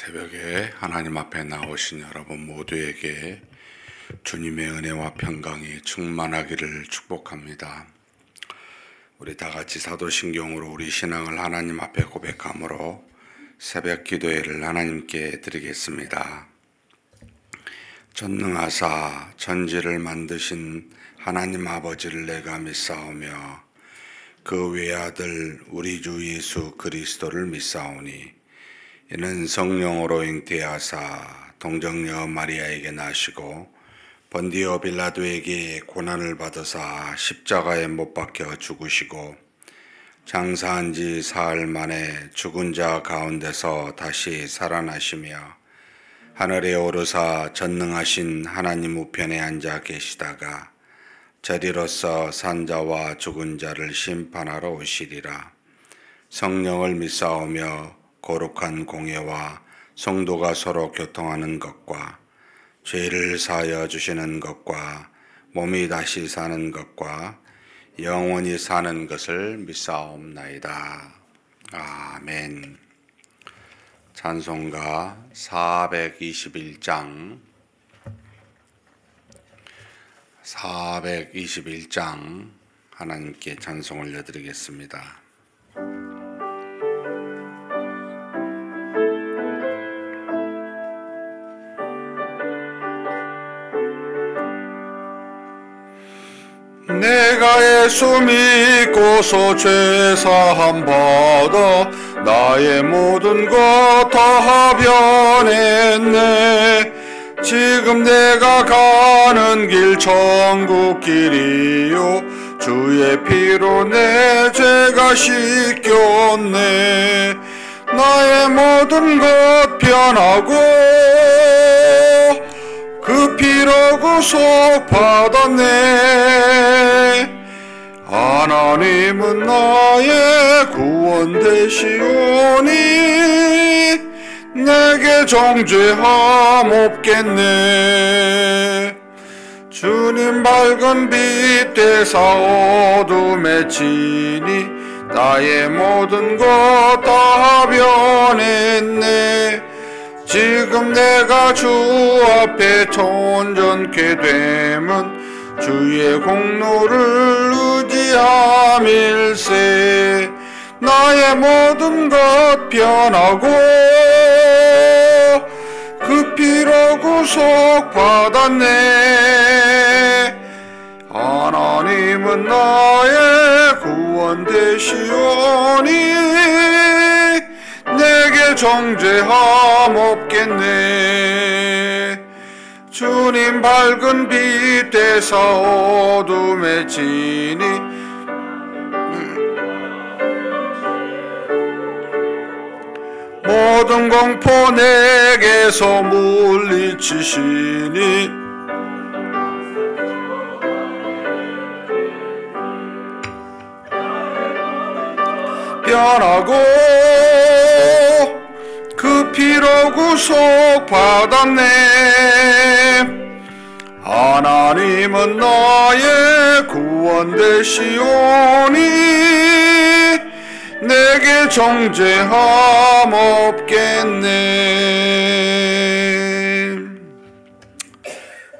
새벽에 하나님 앞에 나오신 여러분 모두에게 주님의 은혜와 평강이 충만하기를 축복합니다. 우리 다 같이 사도신경으로 우리 신앙을 하나님 앞에 고백함으로 새벽 기도회를 하나님께 드리겠습니다. 전능하사 천지를 만드신 하나님 아버지를 내가 믿사오며 그 외아들 우리 주 예수 그리스도를 믿사오니 이는 성령으로 잉태하사 동정녀 마리아에게 나시고 번디오 빌라도에게 고난을 받으사 십자가에 못 박혀 죽으시고 장사한 지 사흘 만에 죽은 자 가운데서 다시 살아나시며 하늘에 오르사 전능하신 하나님 우편에 앉아 계시다가 저리로서 산자와 죽은 자를 심판하러 오시리라. 성령을 믿사오며 거룩한 공예와 성도가 서로 교통하는 것과 죄를 사하여 주시는 것과 몸이 다시 사는 것과 영원히 사는 것을 믿사옵나이다. 아멘. 찬송가 421장 하나님께 찬송 올려드리겠습니다. 내가 예수 믿고서 죄사함 받아 나의 모든 것 다 변했네. 지금 내가 가는 길 천국 길이요 주의 피로 내 죄가 씻겼네. 나의 모든 것 변하고 그 피로 구속 받았네. 하나님은 나의 구원 되시오니 내게 정죄함 없겠네. 주님 밝은 빛 되사 어둠에 치니 나의 모든 것 다 변했네. 지금 내가 주 앞에 온전케 됨은 주의 공로를 의지함일세. 나의 모든 것 변하고 그 피로 구속 받았네. 하나님은 나의 구원 되시오니 내게 정죄함 없겠네. 주님 밝은 빛 되사 어둠에 치니 모든 공포 내게서 물리치시니 변하고 그 피로 구속 받았네. 하나님은 나의 구원 되시오니 내게 정죄함 없겠네.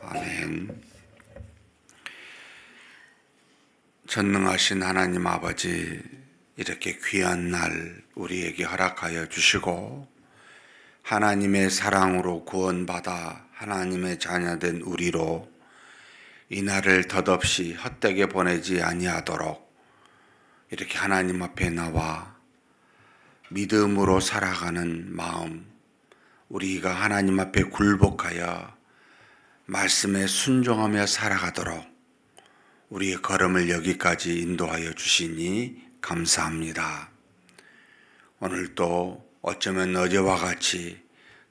아멘. 전능하신 하나님 아버지, 이렇게 귀한 날 우리에게 허락하여 주시고 하나님의 사랑으로 구원받아 하나님의 자녀된 우리로 이 날을 덧없이 헛되게 보내지 아니하도록 이렇게 하나님 앞에 나와 믿음으로 살아가는 마음, 우리가 하나님 앞에 굴복하여 말씀에 순종하며 살아가도록 우리의 걸음을 여기까지 인도하여 주시니 감사합니다. 오늘도 어쩌면 어제와 같이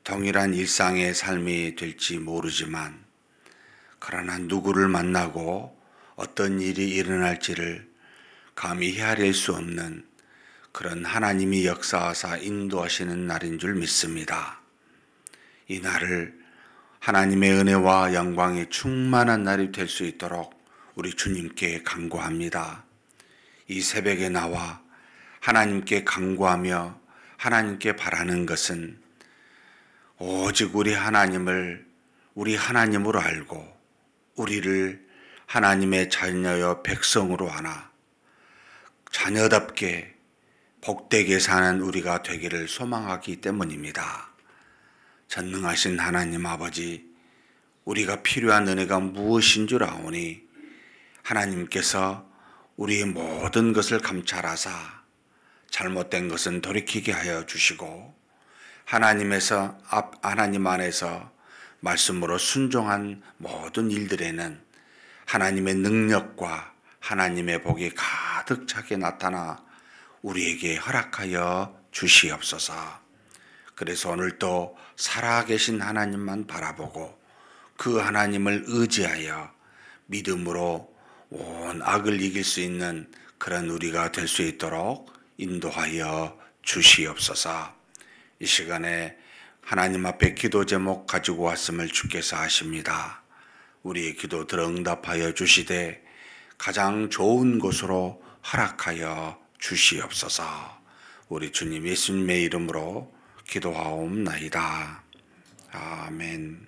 동일한 일상의 삶이 될지 모르지만 그러나 누구를 만나고 어떤 일이 일어날지를 감히 헤아릴 수 없는 그런 하나님이 역사하사 인도하시는 날인 줄 믿습니다. 이 날을 하나님의 은혜와 영광이 충만한 날이 될 수 있도록 우리 주님께 간구합니다. 이 새벽에 나와 하나님께 간구하며 하나님께 바라는 것은 오직 우리 하나님을 우리 하나님으로 알고 우리를 하나님의 자녀여 백성으로 하나 자녀답게 복되게 사는 우리가 되기를 소망하기 때문입니다. 전능하신 하나님 아버지, 우리가 필요한 은혜가 무엇인 줄 아오니 하나님께서 우리의 모든 것을 감찰하사 잘못된 것은 돌이키게 하여 주시고 하나님 안에서 말씀으로 순종한 모든 일들에는 하나님의 능력과 하나님의 복이 가득 차게 나타나 우리에게 허락하여 주시옵소서. 그래서 오늘도 살아계신 하나님만 바라보고 그 하나님을 의지하여 믿음으로 온 악을 이길 수 있는 그런 우리가 될 수 있도록 인도하여 주시옵소서. 이 시간에 하나님 앞에 기도 제목 가지고 왔음을 주께서 아십니다. 우리의 기도들을 응답하여 주시되 가장 좋은 곳으로 허락하여 주시옵소서. 우리 주님 예수님의 이름으로 기도하옵나이다. 아멘.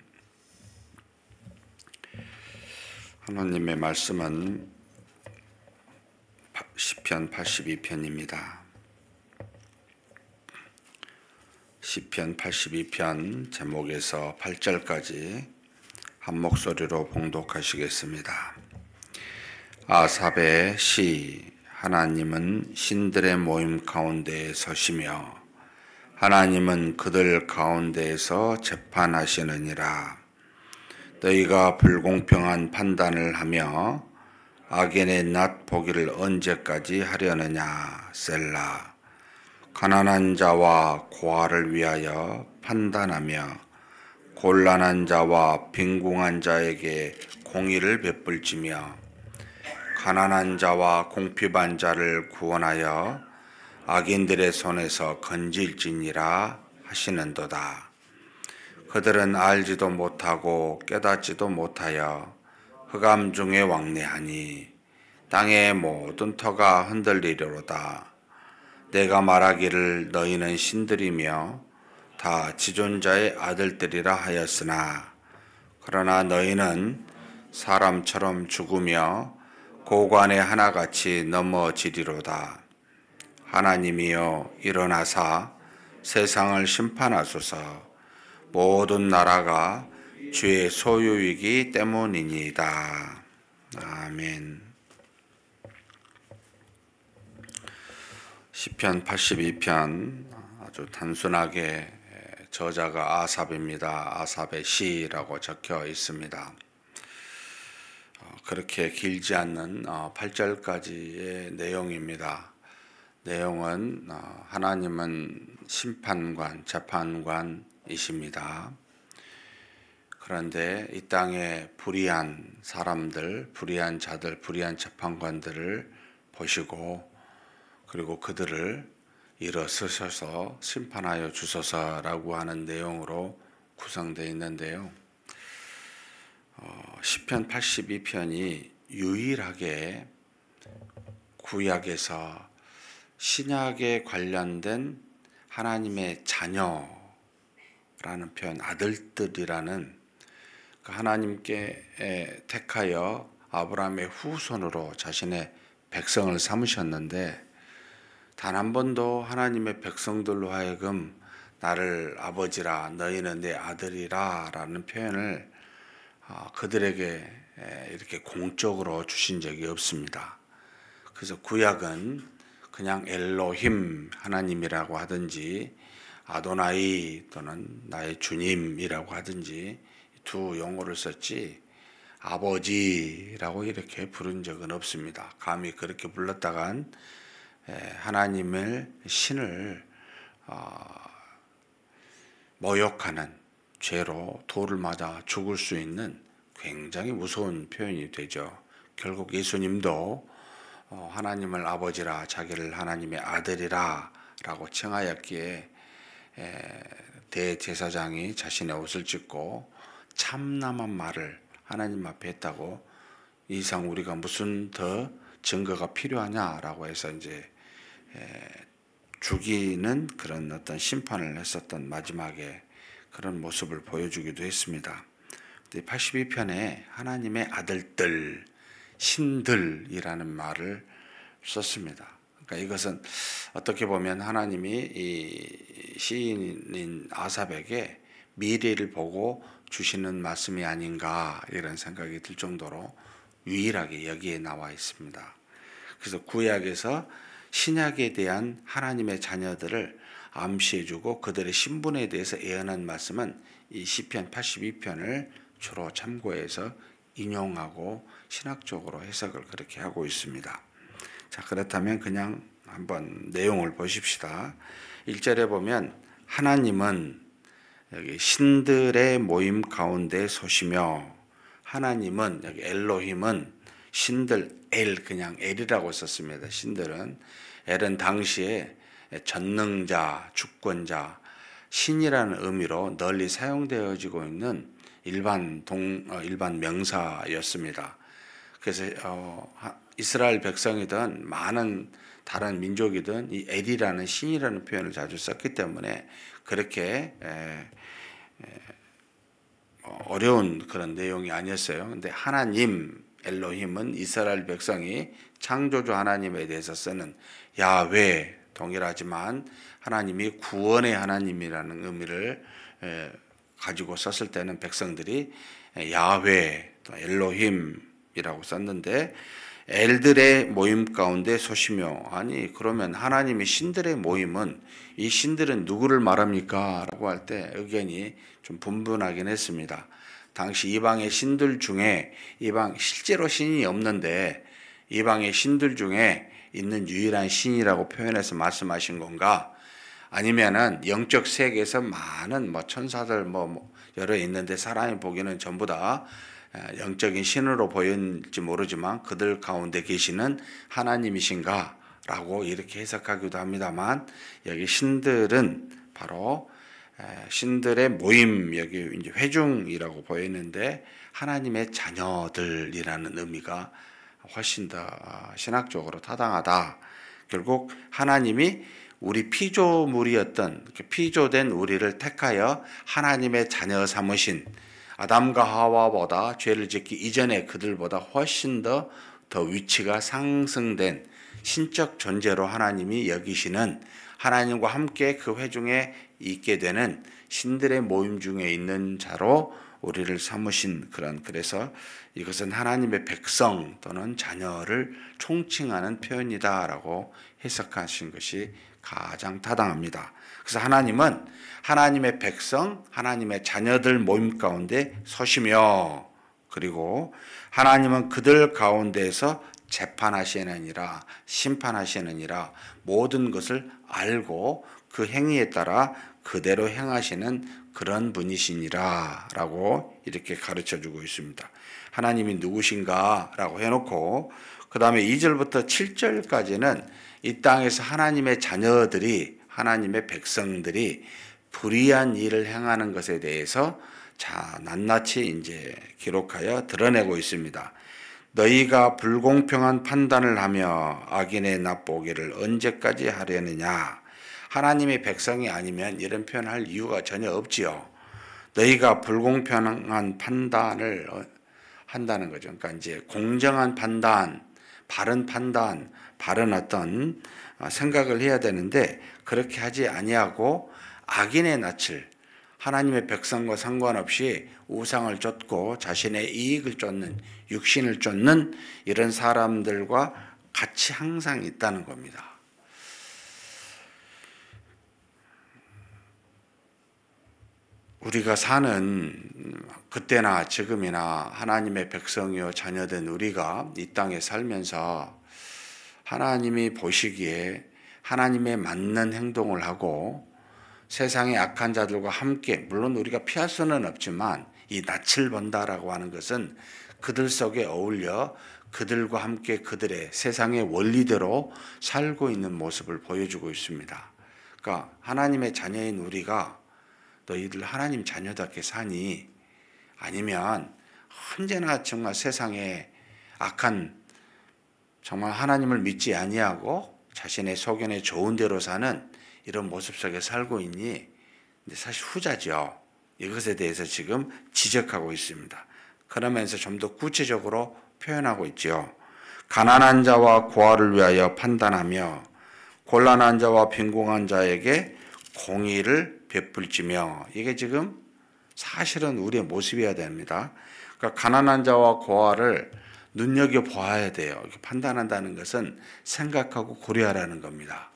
하나님의 말씀은 시편 82편입니다. 시편 82편 제목에서 8절까지 한 목소리로 봉독하시겠습니다. 아삽의 시. 하나님은 신들의 모임 가운데에 서시며 하나님은 그들 가운데에서 재판하시느니라. 너희가 불공평한 판단을 하며 악인의 낫 보기를 언제까지 하려느냐. 셀라. 가난한 자와 고아를 위하여 판단하며 곤란한 자와 빈궁한 자에게 공의를 베풀지며 가난한 자와 궁핍한 자를 구원하여 악인들의 손에서 건질지니라 하시는도다. 그들은 알지도 못하고 깨닫지도 못하여 흑암 중에 왕래하니 땅의 모든 터가 흔들리려로다. 내가 말하기를 너희는 신들이며 다 지존자의 아들들이라 하였으나 그러나 너희는 사람처럼 죽으며 고관의 하나같이 넘어지리로다. 하나님이여 일어나사 세상을 심판하소서. 모든 나라가 주의 소유이기 때문이니이다. 아멘. 시편 82편 아주 단순하게 저자가 아삽입니다. 아삽의 시라고 적혀 있습니다. 그렇게 길지 않는 8절까지의 내용입니다. 내용은 하나님은 심판관, 재판관이십니다. 그런데 이 땅에 불의한 사람들, 불의한 자들, 불의한 재판관들을 보시고 그리고 그들을 일어서셔서 심판하여 주소서라고 하는 내용으로 구성되어 있는데요. 시편 82편이 유일하게 구약에서 신약에 관련된 하나님의 자녀라는 표현, 아들들이라는 하나님께 택하여 아브라함의 후손으로 자신의 백성을 삼으셨는데 단 한 번도 하나님의 백성들로 하여금 나를 아버지라 너희는 내 아들이라 라는 표현을 그들에게 이렇게 공적으로 주신 적이 없습니다. 그래서 구약은 그냥 엘로힘 하나님이라고 하든지 아도나이 또는 나의 주님이라고 하든지 두 용어를 썼지 아버지라고 이렇게 부른 적은 없습니다. 감히 그렇게 불렀다간 하나님을 신을 모욕하는 죄로 돌을 맞아 죽을 수 있는 굉장히 무서운 표현이 되죠. 결국 예수님도 하나님을 아버지라 자기를 하나님의 아들이라 라고 칭하였기에 대제사장이 자신의 옷을 찢고 참남한 말을 하나님 앞에 했다고 이 이상 우리가 무슨 더 증거가 필요하냐라고 해서 이제 죽이는 그런 어떤 심판을 했었던 마지막에 그런 모습을 보여주기도 했습니다. 82편에 하나님의 아들들, 신들이라는 말을 썼습니다. 그러니까 이것은 어떻게 보면 하나님이 이 시인인 아삽에게 미래를 보고 주시는 말씀이 아닌가 이런 생각이 들 정도로 유일하게 여기에 나와 있습니다. 그래서 구약에서 신약에 대한 하나님의 자녀들을 암시해주고 그들의 신분에 대해서 예언한 말씀은 이 시편 82편을 주로 참고해서 인용하고 신학적으로 해석을 그렇게 하고 있습니다. 자, 그렇다면 그냥 한번 내용을 보십시다. 1절에 보면 하나님은 여기 신들의 모임 가운데 소시며, 하나님은 여기 엘로힘은 신들, 그냥 엘이라고 썼습니다. 신들은 엘은 당시에 전능자, 주권자, 신이라는 의미로 널리 사용되어지고 있는 일반 명사였습니다. 그래서 이스라엘 백성이든 많은 다른 민족이든 이 엘이라는 신이라는 표현을 자주 썼기 때문에 그렇게 어려운 그런 내용이 아니었어요. 근데 하나님 엘로힘은 이스라엘 백성이 창조주 하나님에 대해서 쓰는 야훼 동일하지만 하나님이 구원의 하나님이라는 의미를 가지고 썼을 때는 백성들이 야훼 또 엘로힘이라고 썼는데, 엘들의 모임 가운데 소시며, 아니 그러면 하나님이 신들의 모임은 이 신들은 누구를 말합니까? 라고 할 때 의견이 좀 분분하긴 했습니다. 당시 이방의 신들 중에 실제로 신이 없는데 이방의 신들 중에 있는 유일한 신이라고 표현해서 말씀하신 건가? 아니면은 영적 세계에서 많은 천사들 여러 있는데 사람이 보기에는 전부 다 영적인 신으로 보일지 모르지만 그들 가운데 계시는 하나님이신가? 라고 이렇게 해석하기도 합니다만, 여기 신들은 바로 신들의 모임, 여기 이제 회중이라고 보이는데 하나님의 자녀들이라는 의미가 훨씬 더 신학적으로 타당하다. 결국 하나님이 우리 피조물이었던, 피조된 우리를 택하여 하나님의 자녀 삼으신, 아담과 하와보다 죄를 짓기 이전에 그들보다 훨씬 더 위치가 상승된 신적 존재로 하나님이 여기시는, 하나님과 함께 그 회중에 있게 되는 신들의 모임 중에 있는 자로 우리를 삼으신 그래서 이것은 하나님의 백성 또는 자녀를 총칭하는 표현이다라고 해석하신 것이 가장 타당합니다. 그래서 하나님은 하나님의 백성, 하나님의 자녀들 모임 가운데 서시며, 그리고 하나님은 그들 가운데에서 재판하시느니라, 심판하시느니라, 모든 것을 알고 그 행위에 따라 그대로 행하시는 그런 분이시니라 라고 이렇게 가르쳐주고 있습니다. 하나님이 누구신가 라고 해놓고 그 다음에 2절부터 7절까지는 이 땅에서 하나님의 자녀들이, 하나님의 백성들이 불의한 일을 행하는 것에 대해서 낱낱이 이제 기록하여 드러내고 있습니다. 너희가 불공평한 판단을 하며 악인의 납보기를 언제까지 하려느냐. 하나님의 백성이 아니면 이런 표현할 이유가 전혀 없지요. 너희가 불공평한 판단을 한다는 거죠. 그러니까 이제 공정한 판단, 바른 어떤 생각을 해야 되는데 그렇게 하지 아니하고 악인의 낯을, 하나님의 백성과 상관없이 우상을 쫓고 자신의 이익을 쫓는, 육신을 쫓는 이런 사람들과 같이 항상 있다는 겁니다. 우리가 사는 그때나 지금이나 하나님의 백성이요 자녀된 우리가 이 땅에 살면서 하나님이 보시기에 하나님의 맞는 행동을 하고 세상의 악한 자들과 함께, 물론 우리가 피할 수는 없지만 이 낯을 본다라고 하는 것은 그들 속에 어울려 그들과 함께 그들의 세상의 원리대로 살고 있는 모습을 보여주고 있습니다. 그러니까 하나님의 자녀인 우리가 너희들 하나님 자녀답게 사니? 아니면 언제나 정말 세상에 악한, 정말 하나님을 믿지 아니하고 자신의 소견에 좋은 대로 사는 이런 모습 속에 살고 있니? 근데 사실 후자죠. 이것에 대해서 지금 지적하고 있습니다. 그러면서 좀 더 구체적으로 표현하고 있죠. 가난한 자와 고아를 위하여 판단하며 곤란한 자와 빈궁한 자에게 공의를 베풀지며, 이게 지금 사실은 우리의 모습이어야 됩니다. 그러니까 가난한 자와 고아를 눈여겨보아야 돼요. 이렇게 판단한다는 것은 생각하고 고려하라는 겁니다.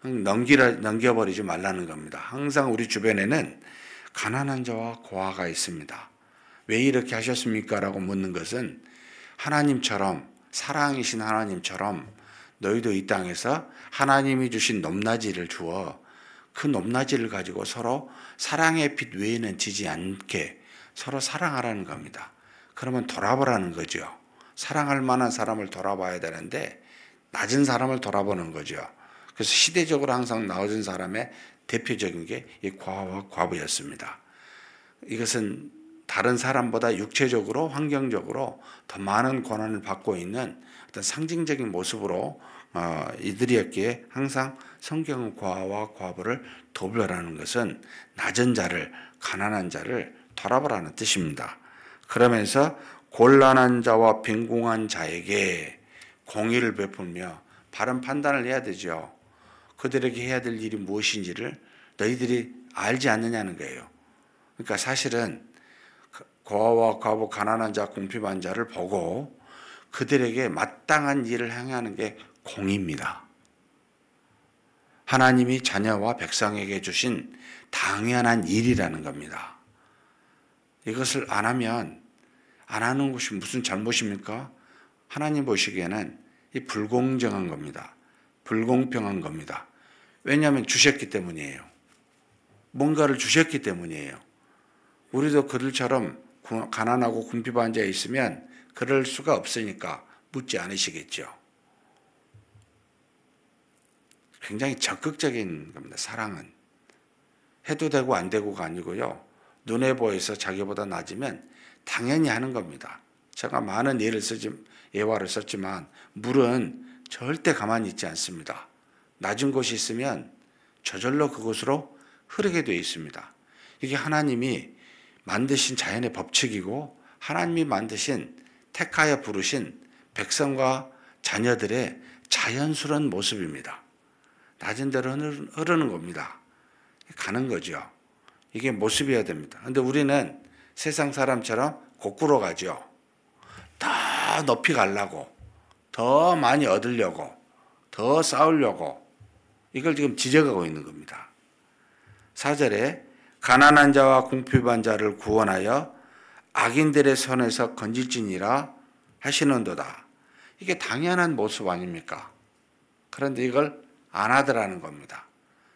넘겨버리지 말라는 겁니다. 항상 우리 주변에는 가난한 자와 고아가 있습니다. 왜 이렇게 하셨습니까? 라고 묻는 것은 하나님처럼, 사랑이신 하나님처럼 너희도 이 땅에서 하나님이 주신 높낮이를 주어 그 높낮이를 가지고 서로 사랑의 빛 외에는 지지 않게 서로 사랑하라는 겁니다. 그러면 돌아보라는 거죠. 사랑할 만한 사람을 돌아봐야 되는데 낮은 사람을 돌아보는 거죠. 그래서 시대적으로 항상 낮은 사람의 대표적인 게 이 고아와 과부였습니다. 이것은 다른 사람보다 육체적으로, 환경적으로 더 많은 고난을 받고 있는 어떤 상징적인 모습으로 이들이었기에 항상 성경은 고아와 과부를 도별하는 것은 낮은 자를, 가난한 자를 돌아보라는 뜻입니다. 그러면서 곤란한 자와 빈궁한 자에게 공의를 베풀며 바른 판단을 해야 되죠. 그들에게 해야 될 일이 무엇인지를 너희들이 알지 않느냐는 거예요. 그러니까 사실은 고아와 과부, 가난한 자, 궁핍한 자를 보고 그들에게 마땅한 일을 행하는 게 공의입니다. 하나님이 자녀와 백성에게 주신 당연한 일이라는 겁니다. 이것을 안 하면, 안 하는 것이 무슨 잘못입니까? 하나님 보시기에는 이 불공정한 겁니다. 불공평한 겁니다. 왜냐하면 주셨기 때문이에요. 뭔가를 주셨기 때문이에요. 우리도 그들처럼 가난하고 궁핍한 자에 있으면 그럴 수가 없으니까 묻지 않으시겠죠. 굉장히 적극적인 겁니다. 사랑은. 해도 되고 안 되고가 아니고요. 눈에 보여서 자기보다 낮으면 당연히 하는 겁니다. 제가 많은 예화를 썼지만 물은 절대 가만히 있지 않습니다. 낮은 곳이 있으면 저절로 그곳으로 흐르게 되어 있습니다. 이게 하나님이 만드신 자연의 법칙이고 하나님이 만드신, 택하여 부르신 백성과 자녀들의 자연스러운 모습입니다. 낮은 데로 흐르는 겁니다. 가는 거죠. 이게 모습이어야 됩니다. 그런데 우리는 세상 사람처럼 거꾸로 가죠. 더 높이 가려고, 더 많이 얻으려고, 더 싸우려고, 이걸 지금 지적하고 있는 겁니다. 4절에 가난한 자와 궁핍한 자를 구원하여 악인들의 손에서 건질지니라 하시는도다. 이게 당연한 모습 아닙니까? 그런데 이걸 안 하더라는 겁니다.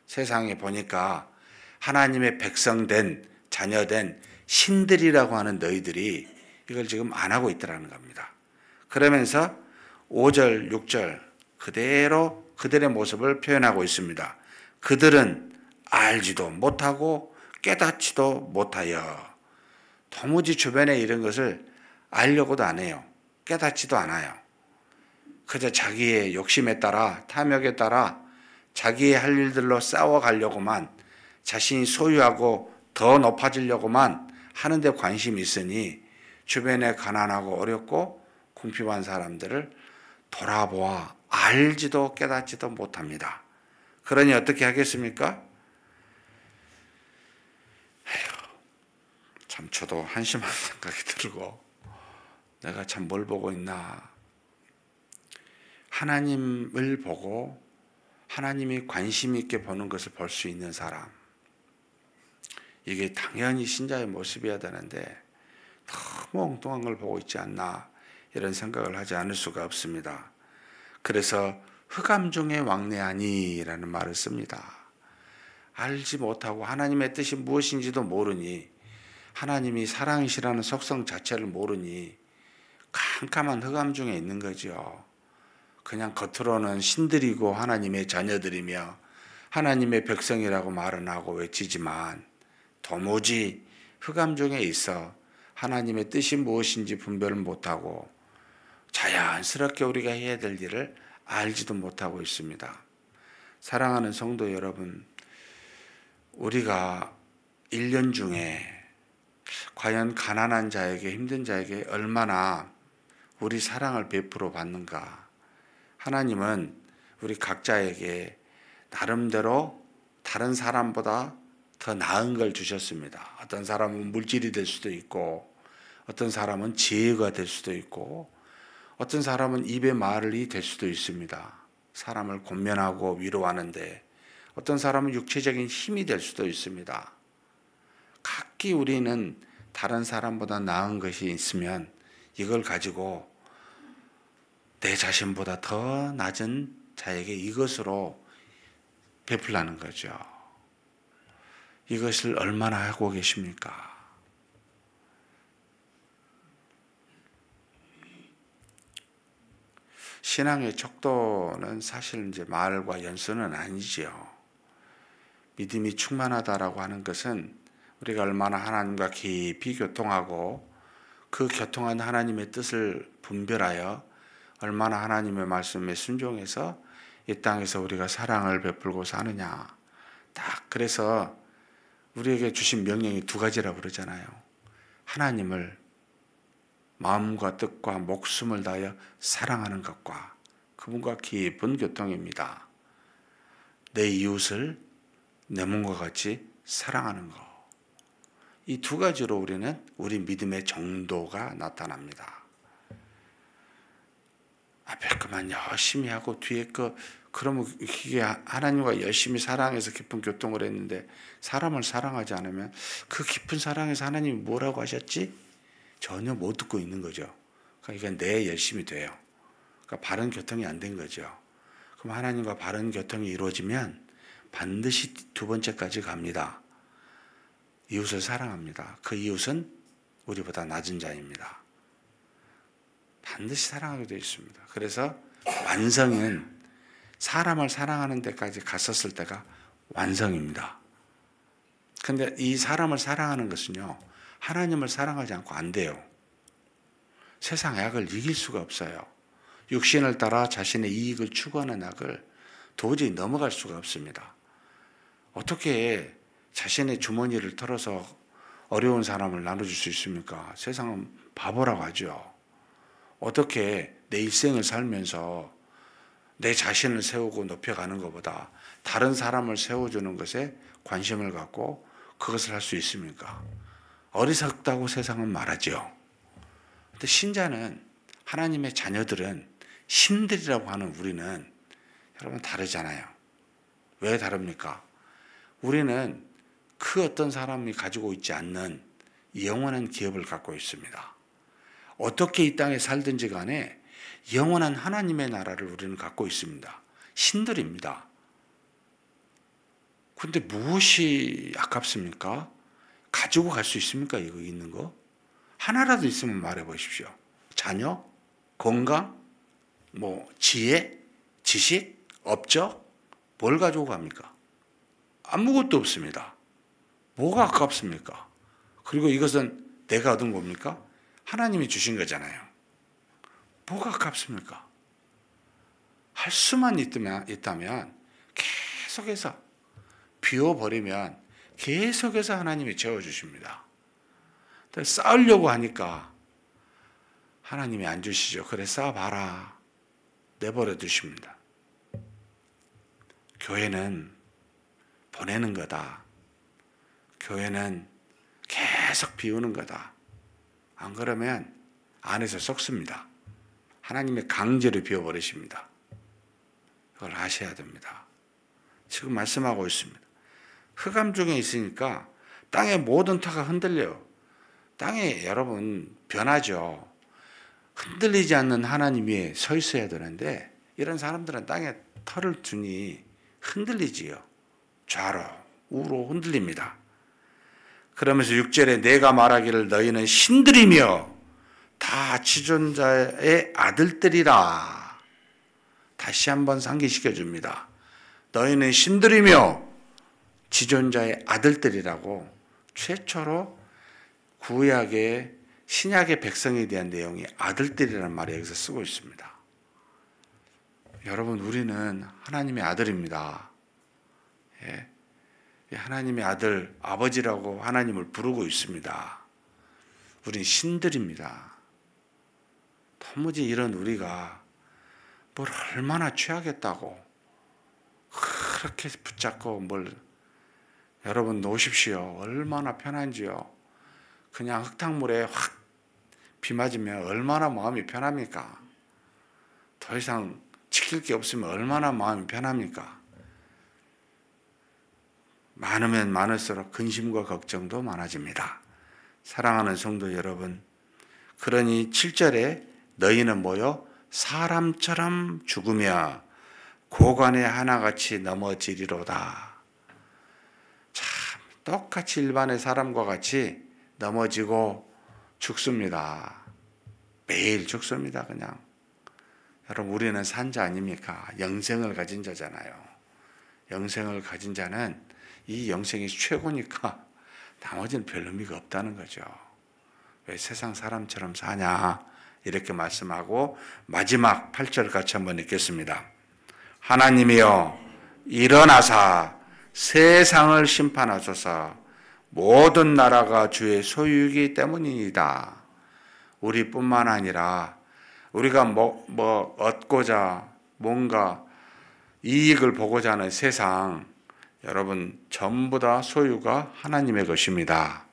세상에 보니까 하나님의 백성된, 자녀된 신들이라고 하는 너희들이 이걸 지금 안 하고 있더라는 겁니다. 그러면서 5절, 6절 그대로 그들의 모습을 표현하고 있습니다. 그들은 알지도 못하고 깨닫지도 못하여. 도무지 주변에 이런 것을 알려고도 안 해요. 깨닫지도 않아요. 그저 자기의 욕심에 따라, 탐욕에 따라 자기의 할 일들로 싸워가려고만, 자신이 소유하고 더 높아지려고만 하는 데 관심이 있으니 주변에 가난하고 어렵고 궁핍한 사람들을 돌아보아 알지도 깨닫지도 못합니다. 그러니 어떻게 하겠습니까? 참 저도 한심한 생각이 들고, 내가 참 뭘 보고 있나. 하나님을 보고 하나님이 관심 있게 보는 것을 볼 수 있는 사람, 이게 당연히 신자의 모습이어야 되는데 너무 엉뚱한 걸 보고 있지 않나, 이런 생각을 하지 않을 수가 없습니다. 그래서 흑암 중에 왕래하니 라는 말을 씁니다. 알지 못하고 하나님의 뜻이 무엇인지도 모르니, 하나님이 사랑이시라는 속성 자체를 모르니 캄캄한 흑암 중에 있는 거죠. 그냥 겉으로는 신들이고 하나님의 자녀들이며 하나님의 백성이라고 말은 하고 외치지만 도무지 흑암 중에 있어 하나님의 뜻이 무엇인지 분별을 못하고 자연스럽게 우리가 해야 될 일을 알지도 못하고 있습니다. 사랑하는 성도 여러분, 우리가 1년 중에 과연 가난한 자에게, 힘든 자에게 얼마나 우리 사랑을 베풀어 받는가. 하나님은 우리 각자에게 나름대로 다른 사람보다 더 나은 걸 주셨습니다. 어떤 사람은 물질이 될 수도 있고, 어떤 사람은 지혜가 될 수도 있고, 어떤 사람은 입의 말이 될 수도 있습니다. 사람을 권면하고 위로하는데, 어떤 사람은 육체적인 힘이 될 수도 있습니다. 각기 우리는 다른 사람보다 나은 것이 있으면 이걸 가지고 내 자신보다 더 낮은 자에게 이것으로 베풀라는 거죠. 이것을 얼마나 하고 계십니까? 신앙의 척도는 사실 이제 말과 연수는 아니지요. 믿음이 충만하다라고 하는 것은 우리가 얼마나 하나님과 깊이 교통하고 그 교통한 하나님의 뜻을 분별하여 얼마나 하나님의 말씀에 순종해서 이 땅에서 우리가 사랑을 베풀고 사느냐. 딱 그래서 우리에게 주신 명령이 두 가지라고 그러잖아요. 하나님을 마음과 뜻과 목숨을 다하여 사랑하는 것과 그분과 깊은 교통입니다. 내 이웃을 내 몸과 같이 사랑하는 것. 이 두 가지로 우리는 우리 믿음의 정도가 나타납니다. 앞에 그만 열심히 하고 뒤에 그러면 이게 하나님과 열심히 사랑해서 깊은 교통을 했는데 사람을 사랑하지 않으면 그 깊은 사랑에서 하나님이 뭐라고 하셨지? 전혀 못 듣고 있는 거죠. 그러니까 이건 내 열심이 돼요. 그러니까 바른 교통이 안 된 거죠. 그럼 하나님과 바른 교통이 이루어지면 반드시 두 번째까지 갑니다. 이웃을 사랑합니다. 그 이웃은 우리보다 낮은 자입니다. 반드시 사랑하게 되어 있습니다. 그래서 완성은 사람을 사랑하는 데까지 갔었을 때가 완성입니다. 근데 이 사람을 사랑하는 것은요, 하나님을 사랑하지 않고 안 돼요. 세상 악을 이길 수가 없어요. 육신을 따라 자신의 이익을 추구하는 악을 도저히 넘어갈 수가 없습니다. 어떻게 자신의 주머니를 털어서 어려운 사람을 나눠줄 수 있습니까? 세상은 바보라고 하죠. 어떻게 내 일생을 살면서 내 자신을 세우고 높여가는 것보다 다른 사람을 세워주는 것에 관심을 갖고 그것을 할 수 있습니까? 어리석다고 세상은 말하죠. 근데 신자는, 하나님의 자녀들은, 신들이라고 하는 우리는 여러분 다르잖아요. 왜 다릅니까? 우리는 그 어떤 사람이 가지고 있지 않는 영원한 기업을 갖고 있습니다. 어떻게 이 땅에 살든지 간에 영원한 하나님의 나라를 우리는 갖고 있습니다. 신들입니다. 그런데 무엇이 아깝습니까? 가지고 갈 수 있습니까? 이거 있는 거? 하나라도 있으면 말해 보십시오. 자녀? 건강? 지혜? 지식? 업적? 뭘 가지고 갑니까? 아무것도 없습니다. 뭐가 아깝습니까? 그리고 이것은 내가 얻은 겁니까? 하나님이 주신 거잖아요. 뭐가 아깝습니까? 할 수만 있다면 계속해서 비워버리면 계속해서 하나님이 채워주십니다. 쌓으려고 하니까 하나님이 안 주시죠. 그래, 쌓아봐라. 내버려 두십니다. 교회는 보내는 거다. 교회는 계속 비우는 거다. 안 그러면 안에서 썩습니다. 하나님의 강제로 비워버리십니다. 그걸 아셔야 됩니다. 지금 말씀하고 있습니다. 흑암 중에 있으니까 땅의 모든 터가 흔들려요. 땅에 여러분 변하죠. 흔들리지 않는 하나님 위에 서 있어야 되는데 이런 사람들은 땅에 터를 두니 흔들리지요. 좌로 우로 흔들립니다. 그러면서 6절에 내가 말하기를 너희는 신들이며 다 지존자의 아들들이라. 다시 한번 상기시켜 줍니다. 너희는 신들이며 지존자의 아들들이라고 최초로 구약의 신약의 백성에 대한 내용이 아들들이라는 말이 여기서 쓰고 있습니다. 여러분, 우리는 하나님의 아들입니다. 예. 하나님의 아들, 아버지라고 하나님을 부르고 있습니다. 우린 신들입니다. 도무지 이런 우리가 뭘 얼마나 취하겠다고 그렇게 붙잡고 여러분 놓으십시오. 얼마나 편한지요. 그냥 흙탕물에 확 비 맞으면 얼마나 마음이 편합니까? 더 이상 지킬 게 없으면 얼마나 마음이 편합니까? 많으면 많을수록 근심과 걱정도 많아집니다. 사랑하는 성도 여러분, 그러니 7절에 너희는 뭐요? 사람처럼 죽으며 고관에 하나같이 넘어지리로다. 참 똑같이 일반의 사람과 같이 넘어지고 죽습니다. 매일 죽습니다. 그냥. 여러분, 우리는 산자 아닙니까? 영생을 가진 자잖아요. 영생을 가진 자는 이 영생이 최고니까 나머지는 별 의미가 없다는 거죠. 왜 세상 사람처럼 사냐? 이렇게 말씀하고 마지막 8절 같이 한번 읽겠습니다. 하나님이여 일어나사 세상을 심판하소서. 모든 나라가 주의 소유이기 때문이다. 우리뿐만 아니라 우리가 얻고자 뭔가 이익을 보고자 하는 세상, 여러분 전부 다 소유가 하나님의 것입니다.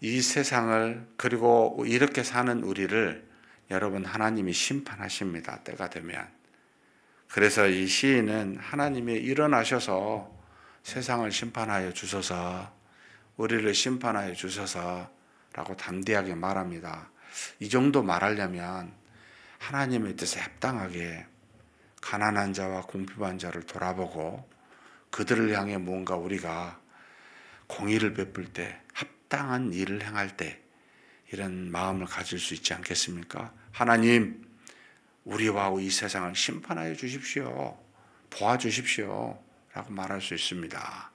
이 세상을, 그리고 이렇게 사는 우리를 여러분 하나님이 심판하십니다. 때가 되면. 그래서 이 시인은 하나님이 일어나셔서 세상을 심판하여 주소서, 우리를 심판하여 주소서라고 담대하게 말합니다. 이 정도 말하려면 하나님의 뜻에 합당하게 가난한 자와 궁핍한 자를 돌아보고 그들을 향해 뭔가 우리가 공의를 베풀 때, 합당한 일을 행할 때 이런 마음을 가질 수 있지 않겠습니까? 하나님, 우리와 이 세상을 심판하여 주십시오. 도와주십시오. 라고 말할 수 있습니다.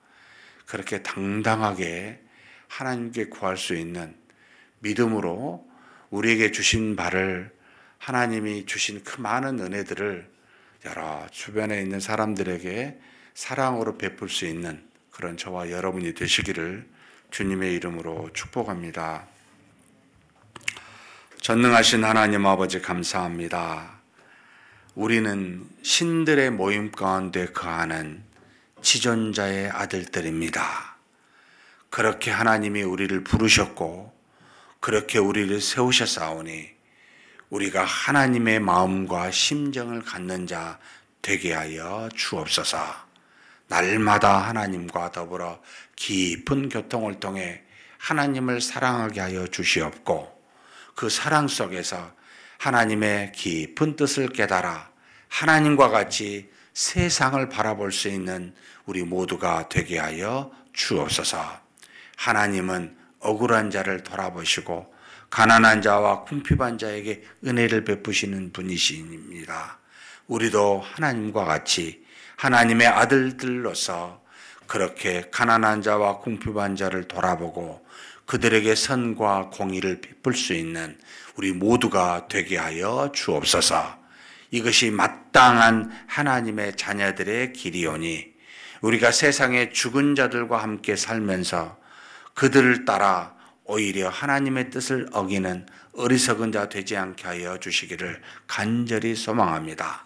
그렇게 당당하게 하나님께 구할 수 있는 믿음으로 우리에게 주신 바를, 하나님이 주신 그 많은 은혜들을 여러 주변에 있는 사람들에게 사랑으로 베풀 수 있는 그런 저와 여러분이 되시기를 주님의 이름으로 축복합니다. 전능하신 하나님 아버지 감사합니다. 우리는 신들의 모임 가운데 거하는 지존자의 아들들입니다. 그렇게 하나님이 우리를 부르셨고 그렇게 우리를 세우셨사오니 우리가 하나님의 마음과 심정을 갖는 자 되게 하여 주옵소서. 날마다 하나님과 더불어 깊은 교통을 통해 하나님을 사랑하게 하여 주시옵고 그 사랑 속에서 하나님의 깊은 뜻을 깨달아 하나님과 같이 세상을 바라볼 수 있는 우리 모두가 되게 하여 주옵소서. 하나님은 억울한 자를 돌아보시고 가난한 자와 궁핍한 자에게 은혜를 베푸시는 분이십니다. 우리도 하나님과 같이 하나님의 아들들로서 그렇게 가난한 자와 궁핍한 자를 돌아보고 그들에게 선과 공의를 베풀 수 있는 우리 모두가 되게 하여 주옵소서. 이것이 마땅한 하나님의 자녀들의 길이오니 우리가 세상의 죽은 자들과 함께 살면서 그들을 따라 오히려 하나님의 뜻을 어기는 어리석은 자 되지 않게 하여 주시기를 간절히 소망합니다.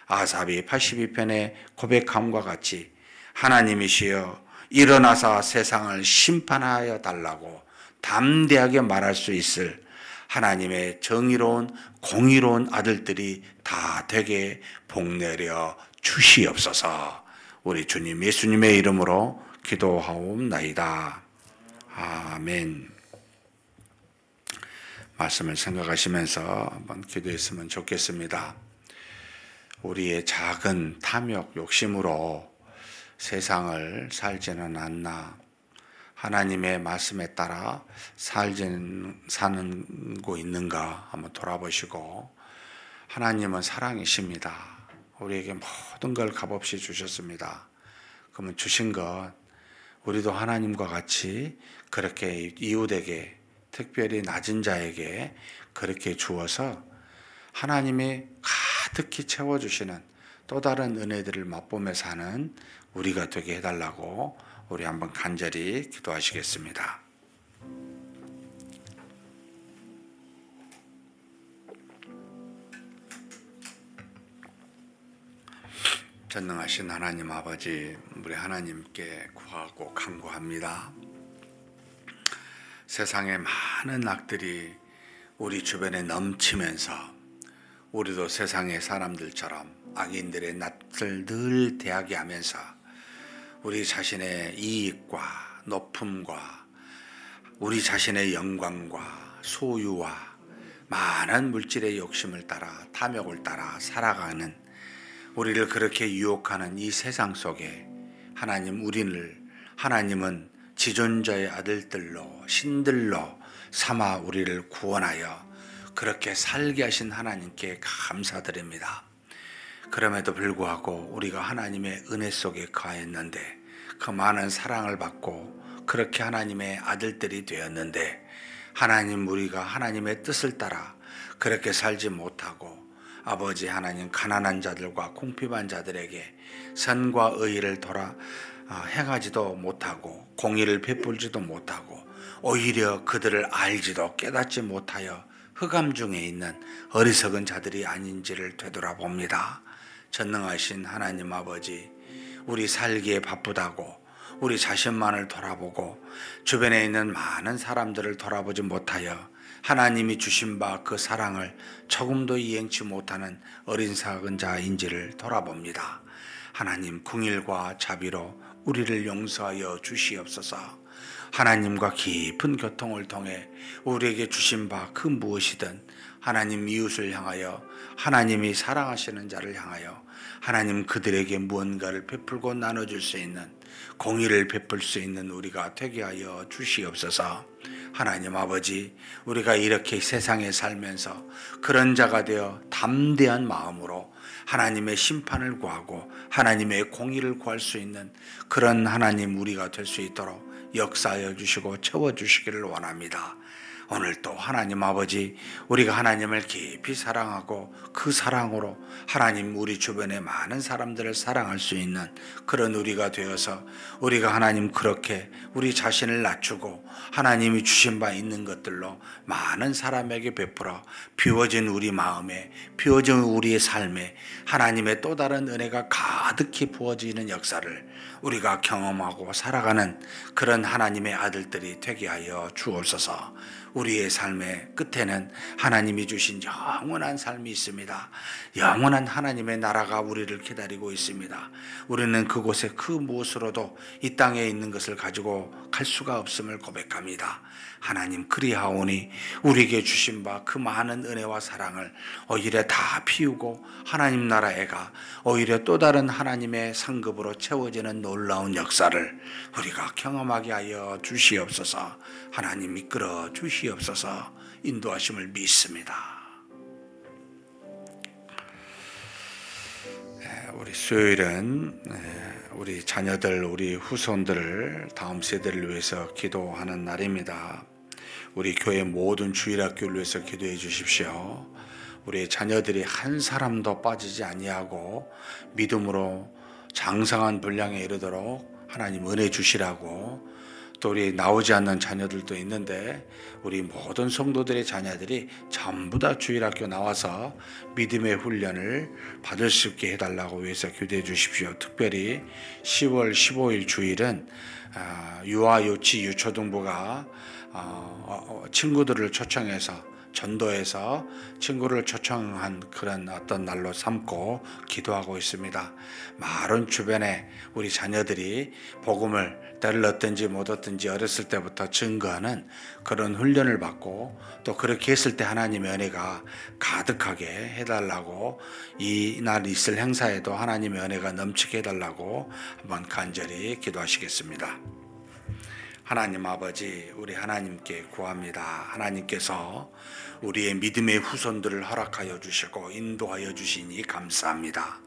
아삽이 82편의 고백함과 같이 하나님이시여 일어나사 세상을 심판하여 달라고 담대하게 말할 수 있을 하나님의 정의로운 공의로운 아들들이 다 되게 복내려 주시옵소서. 우리 주님 예수님의 이름으로 기도하옵나이다. 아멘. 말씀을 생각하시면서 한번 기도했으면 좋겠습니다. 우리의 작은 탐욕, 욕심으로 세상을 살지는 않나, 하나님의 말씀에 따라 사는 거 있는가 한번 돌아보시고, 하나님은 사랑이십니다. 우리에게 모든 걸 값없이 주셨습니다. 그러면 주신 것 우리도 하나님과 같이 그렇게 이웃에게, 특별히 낮은 자에게 그렇게 주어서 하나님이 가득히 채워주시는 또 다른 은혜들을 맛보며 사는 우리가 되게 해달라고 우리 한번 간절히 기도하시겠습니다. 전능하신 하나님 아버지, 우리 하나님께 구하고 간구합니다. 세상에 많은 악들이 우리 주변에 넘치면서 우리도 세상의 사람들처럼 악인들의 낯을 늘 대하게 하면서 우리 자신의 이익과 높음과 우리 자신의 영광과 소유와 많은 물질의 욕심을 따라 탐욕을 따라 살아가는 우리를 그렇게 유혹하는 이 세상 속에 하나님은 지존자의 아들들로 신들로 삼아 우리를 구원하여 그렇게 살게 하신 하나님께 감사드립니다. 그럼에도 불구하고 우리가 하나님의 은혜 속에 거했는데 그 많은 사랑을 받고 그렇게 하나님의 아들들이 되었는데 우리가 하나님의 뜻을 따라 그렇게 살지 못하고 아버지 하나님, 가난한 자들과 궁핍한 자들에게 선과 의를 행하지도 못하고 공의를 베풀지도 못하고 오히려 그들을 알지도 깨닫지 못하여 흑암 중에 있는 어리석은 자들이 아닌지를 되돌아봅니다. 전능하신 하나님 아버지, 우리 살기에 바쁘다고 우리 자신만을 돌아보고 주변에 있는 많은 사람들을 돌아보지 못하여 하나님이 주신 바 그 사랑을 조금도 이행치 못하는 어린 작은 자인지를 돌아봅니다. 하나님, 긍휼과 자비로 우리를 용서하여 주시옵소서. 하나님과 깊은 교통을 통해 우리에게 주신 바 그 무엇이든 하나님 이웃을 향하여 하나님이 사랑하시는 자를 향하여 하나님 그들에게 무언가를 베풀고 나눠줄 수 있는 공의를 베풀 수 있는 우리가 되게 하여 주시옵소서. 하나님 아버지, 우리가 이렇게 세상에 살면서 그런 자가 되어 담대한 마음으로 하나님의 심판을 구하고 하나님의 공의를 구할 수 있는 그런 하나님 우리가 될 수 있도록 역사하여 주시고 채워주시기를 원합니다. 오늘도 하나님 아버지, 우리가 하나님을 깊이 사랑하고 그 사랑으로 하나님 우리 주변의 많은 사람들을 사랑할 수 있는 그런 우리가 되어서 우리가 하나님 그렇게 우리 자신을 낮추고 하나님이 주신 바 있는 것들로 많은 사람에게 베풀어 비워진 우리 마음에, 비워진 우리의 삶에 하나님의 또 다른 은혜가 가득히 부어지는 역사를 우리가 경험하고 살아가는 그런 하나님의 아들들이 되게 하여 주옵소서. 우리의 삶의 끝에는 하나님이 주신 영원한 삶이 있습니다. 영원한 하나님의 나라가 우리를 기다리고 있습니다. 우리는 그곳에 그 무엇으로도 이 땅에 있는 것을 가지고 갈 수가 없음을 고백합니다. 하나님, 그리하오니 우리에게 주신 바 그 많은 은혜와 사랑을 오히려 다 피우고 하나님 나라에가 오히려 또 다른 하나님의 상급으로 채워지는 놀라운 역사를 우리가 경험하게 하여 주시옵소서. 하나님 이끌어 주시옵소서. 인도하심을 믿습니다. 우리 수요일은 우리 자녀들, 우리 후손들을, 다음 세대를 위해서 기도하는 날입니다. 우리 교회 모든 주일학교를 위해서 기도해 주십시오. 우리 자녀들이 한 사람도 빠지지 아니하고 믿음으로 장성한 분량에 이르도록 하나님 은혜 주시라고, 또 우리 나오지 않는 자녀들도 있는데 우리 모든 성도들의 자녀들이 전부 다 주일학교 나와서 믿음의 훈련을 받을 수 있게 해달라고 위해서 기도해 주십시오. 특별히 10월 15일 주일은 유아, 유치, 유초등부가 친구들을 초청해서 전도해서 친구를 초청한 그런 어떤 날로 삼고 기도하고 있습니다. 마른 주변에 우리 자녀들이 복음을 때를 얻든지 못 얻든지 어렸을 때부터 증거하는 그런 훈련을 받고 또 그렇게 했을 때 하나님의 은혜가 가득하게 해달라고, 이 날 있을 행사에도 하나님의 은혜가 넘치게 해달라고 한번 간절히 기도하시겠습니다. 하나님 아버지, 우리 하나님께 구합니다. 하나님께서 우리의 믿음의 후손들을 허락하여 주시고 인도하여 주시니 감사합니다.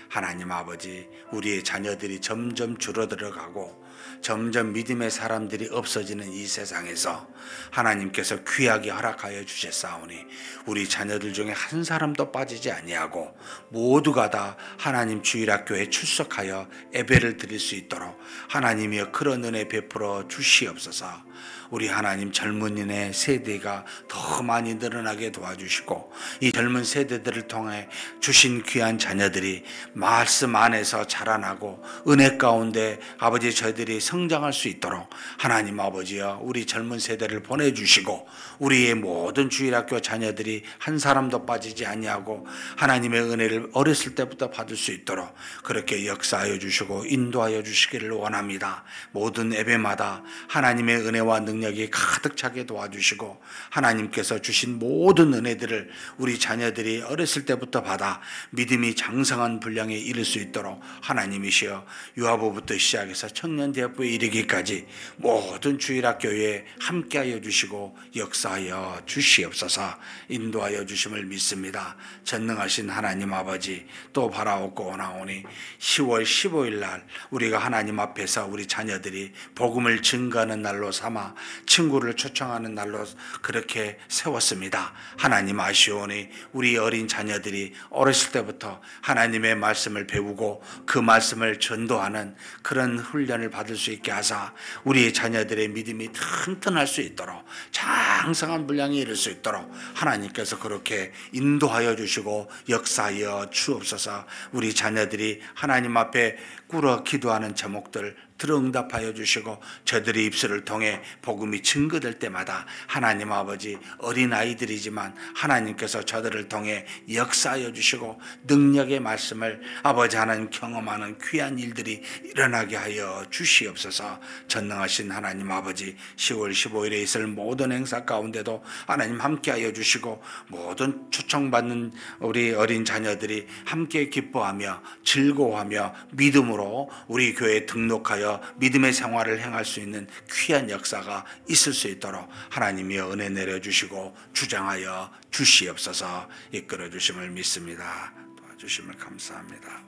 하나님 아버지, 우리의 자녀들이 점점 줄어들어가고 점점 믿음의 사람들이 없어지는 이 세상에서 하나님께서 귀하게 허락하여 주셨사오니 우리 자녀들 중에 한 사람도 빠지지 아니하고 모두가 다 하나님 주일학교에 출석하여 예배를 드릴 수 있도록 하나님이여 그런 은혜 베풀어 주시옵소서. 우리 하나님 젊은이의 세대가 더 많이 늘어나게 도와주시고 이 젊은 세대들을 통해 주신 귀한 자녀들이 말씀 안에서 자라나고 은혜 가운데 아버지 저희들이 성장할 수 있도록 하나님 아버지여 우리 젊은 세대를 보내주시고 우리의 모든 주일학교 자녀들이 한 사람도 빠지지 아니하고 하나님의 은혜를 어렸을 때부터 받을 수 있도록 그렇게 역사하여 주시고 인도하여 주시기를 원합니다. 모든 예배마다 하나님의 은혜와 능력이 가득 차게 도와주시고 하나님께서 주신 모든 은혜들을 우리 자녀들이 어렸을 때부터 받아 믿음이 장성한 분량에 이를 수 있도록 하나님이시여 유아부부터 시작해서 청년대학부에 이르기까지 모든 주일학교에 함께하여 주시고 역사하여 주시옵소서. 인도하여 주심을 믿습니다. 전능하신 하나님 아버지 또 바라옵고 원하오니 10월 15일 날 우리가 하나님 앞에서 우리 자녀들이 복음을 증거하는 날로 삼아 친구를 초청하는 날로 그렇게 세웠습니다. 하나님 아시오니 우리 어린 자녀들이 어렸을 때부터 하나님의 말씀을 배우고 그 말씀을 전도하는 그런 훈련을 받을 수 있게 하사 우리 자녀들의 믿음이 튼튼할 수 있도록 장성한 분량에 이를 수 있도록 하나님께서 그렇게 인도하여 주시고 역사하여 주옵소서. 우리 자녀들이 하나님 앞에 꿇어 기도하는 제목들 들응답하여 주시고 저들의 입술을 통해 복음이 증거될 때마다 하나님 아버지 어린아이들이지만 하나님께서 저들을 통해 역사하여 주시고 능력의 말씀을 아버지 하나님 경험하는 귀한 일들이 일어나게 하여 주시옵소서. 전능하신 하나님 아버지 10월 15일에 있을 모든 행사 가운데도 하나님 함께하여 주시고 모든 초청받는 우리 어린 자녀들이 함께 기뻐하며 즐거워하며 믿음으로 우리 교회에 등록하여 믿음의 생활을 행할 수 있는 귀한 역사가 있을 수 있도록 하나님이 은혜 내려주시고 주장하여 주시옵소서. 이끌어 주심을 믿습니다. 도와주심을 감사합니다.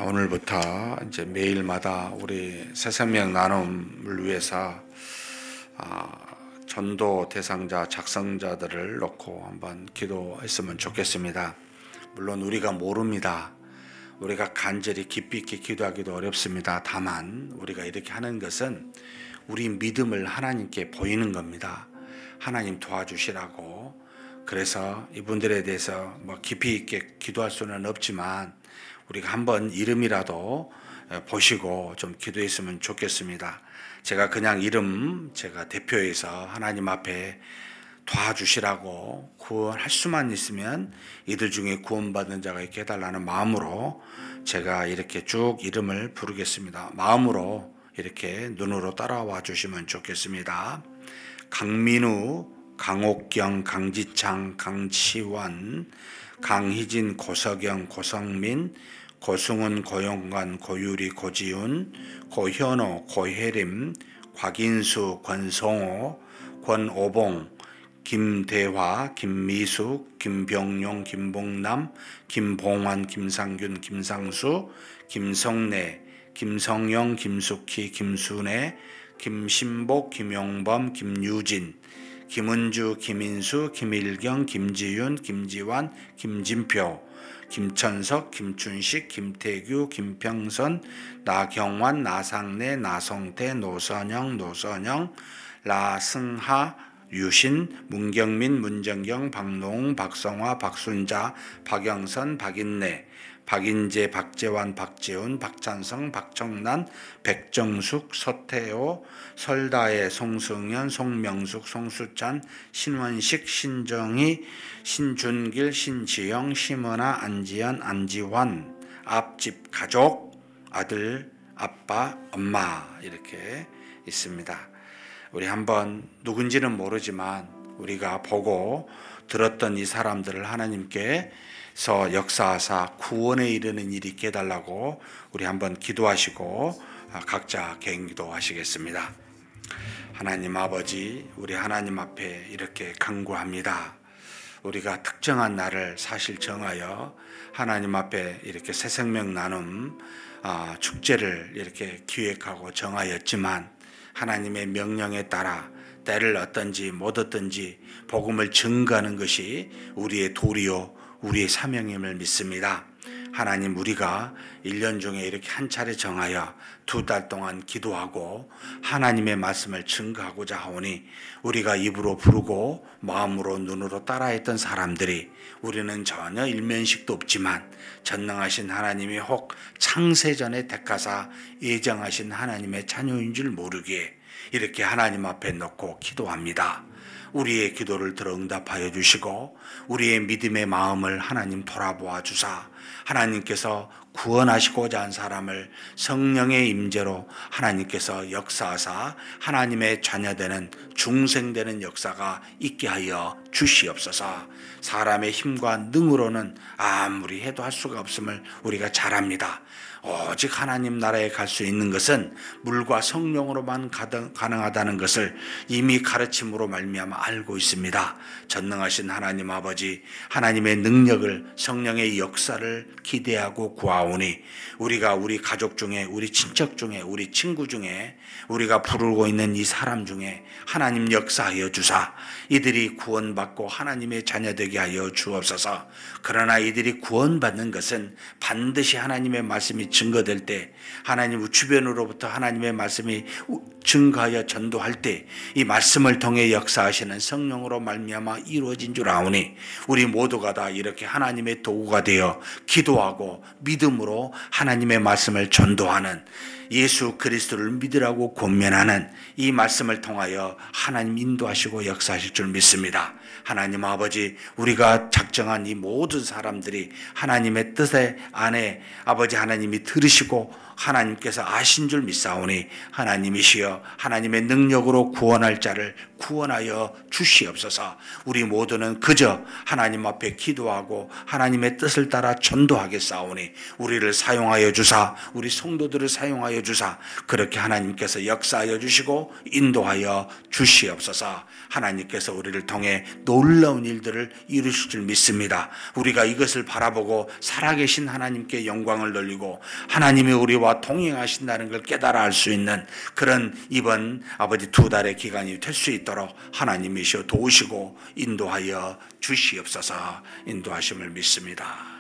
오늘부터 이제 매일마다 우리 새생명 나눔을 위해서 전도 대상자 작성자들을 놓고 한번 기도했으면 좋겠습니다. 물론 우리가 모릅니다. 우리가 간절히 깊이 있게 기도하기도 어렵습니다. 다만 우리가 이렇게 하는 것은 우리 믿음을 하나님께 보이는 겁니다. 하나님 도와주시라고. 그래서 이분들에 대해서 깊이 있게 기도할 수는 없지만 우리가 한번 이름이라도 보시고 좀 기도했으면 좋겠습니다. 제가 그냥 이름 제가 대표해서 하나님 앞에 도와주시라고 구원할 수만 있으면 이들 중에 구원받는 자가 있게 해달라는 마음으로 제가 이렇게 쭉 이름을 부르겠습니다. 마음으로 이렇게 눈으로 따라와 주시면 좋겠습니다. 강민우, 강옥경, 강지창, 강치원, 강희진, 고석영, 고성민, 고승훈, 고용관, 고유리, 고지훈, 고현호, 고혜림, 곽인수, 권성호, 권오봉, 김대화, 김미숙, 김병용, 김봉남, 김봉환, 김상균, 김상수, 김성래, 김성영, 김숙희, 김순애, 김신복, 김용범, 김유진, 김은주, 김인수, 김일경, 김지윤, 김지환, 김진표, 김천석, 김춘식, 김태규, 김평선, 나경환, 나상래, 나성태, 노선영, 노선영, 라승하, 유신, 문경민, 문정경, 박노웅, 박성화, 박순자, 박영선, 박인래, 박인재, 박재환, 박재훈, 박찬성, 박정란, 백정숙, 서태호, 설다혜, 송승현, 송명숙, 송수찬, 신원식, 신정희, 신준길, 신지영, 심은아, 안지연, 안지환, 앞집 가족, 아들, 아빠, 엄마 이렇게 있습니다. 우리 한번 누군지는 모르지만 우리가 보고 들었던 이 사람들을 하나님께서 역사하사 구원에 이르는 일이 있게 해달라고 우리 한번 기도하시고 각자 개인기도 하시겠습니다. 하나님 아버지, 우리 하나님 앞에 이렇게 간구합니다. 우리가 특정한 날을 사실 정하여 하나님 앞에 이렇게 새 생명 나눔 축제를 이렇게 기획하고 정하였지만 하나님의 명령에 따라 때를 얻든지 못 얻든지 복음을 증거하는 것이 우리의 도리요 우리의 사명임을 믿습니다. 하나님, 우리가 1년 중에 이렇게 한 차례 정하여 2달 동안 기도하고 하나님의 말씀을 증거하고자 하오니 우리가 입으로 부르고 마음으로 눈으로 따라했던 사람들이 우리는 전혀 일면식도 없지만 전능하신 하나님이 혹 창세전에 택하사 예정하신 하나님의 자녀인 줄 모르기에 이렇게 하나님 앞에 놓고 기도합니다. 우리의 기도를 들어 응답하여 주시고 우리의 믿음의 마음을 하나님 돌아보아 주사 하나님께서 구원하시고자 한 사람을 성령의 임재로 하나님께서 역사하사 하나님의 자녀되는 중생되는 역사가 있게 하여 주시옵소서. 사람의 힘과 능으로는 아무리 해도 할 수가 없음을 우리가 잘 압니다. 오직 하나님 나라에 갈 수 있는 것은 물과 성령으로만 가능하다는 것을 이미 가르침으로 말미암아 알고 있습니다. 전능하신 하나님 아버지, 하나님의 능력을, 성령의 역사를 기대하고 구하오니 우리가 우리 가족 중에, 우리 친척 중에, 우리 친구 중에, 우리가 부르고 있는 이 사람 중에 하나님 역사하여 주사 이들이 구원받고 하나님의 자녀 되게 하여 주옵소서. 그러나 이들이 구원받는 것은 반드시 하나님의 말씀이 증거될 때, 하나님 주변으로부터 하나님의 말씀이 증거하여 전도할 때 이 말씀을 통해 역사하시는 성령으로 말미암아 이루어진 줄 아오니 우리 모두가 다 이렇게 하나님의 도구가 되어 기도하고 믿음으로 하나님의 말씀을 전도하는, 예수 그리스도를 믿으라고 권면하는 이 말씀을 통하여 하나님 인도하시고 역사하실 줄 믿습니다. 하나님 아버지, 우리가 작정한 이 모든 사람들이 하나님의 뜻에 안에 아버지 하나님이 들으시고 하나님께서 아신 줄 믿사오니 하나님이시여 하나님의 능력으로 구원할 자를 구원하여 주시옵소서. 우리 모두는 그저 하나님 앞에 기도하고 하나님의 뜻을 따라 전도하겠사오니 우리를 사용하여 주사, 우리 성도들을 사용하여 주사 그렇게 하나님께서 역사하여 주시고 인도하여 주시옵소서. 하나님께서 우리를 통해 놀라운 일들을 이루실 줄 믿습니다. 우리가 이것을 바라보고 살아계신 하나님께 영광을 돌리고 하나님이 우리와 동행하신다는 걸 깨달아 알 수 있는 그런 이번 아버지 2달의 기간이 될 수 있도록 하나님이시여 도우시고 인도하여 주시옵소서. 인도하심을 믿습니다.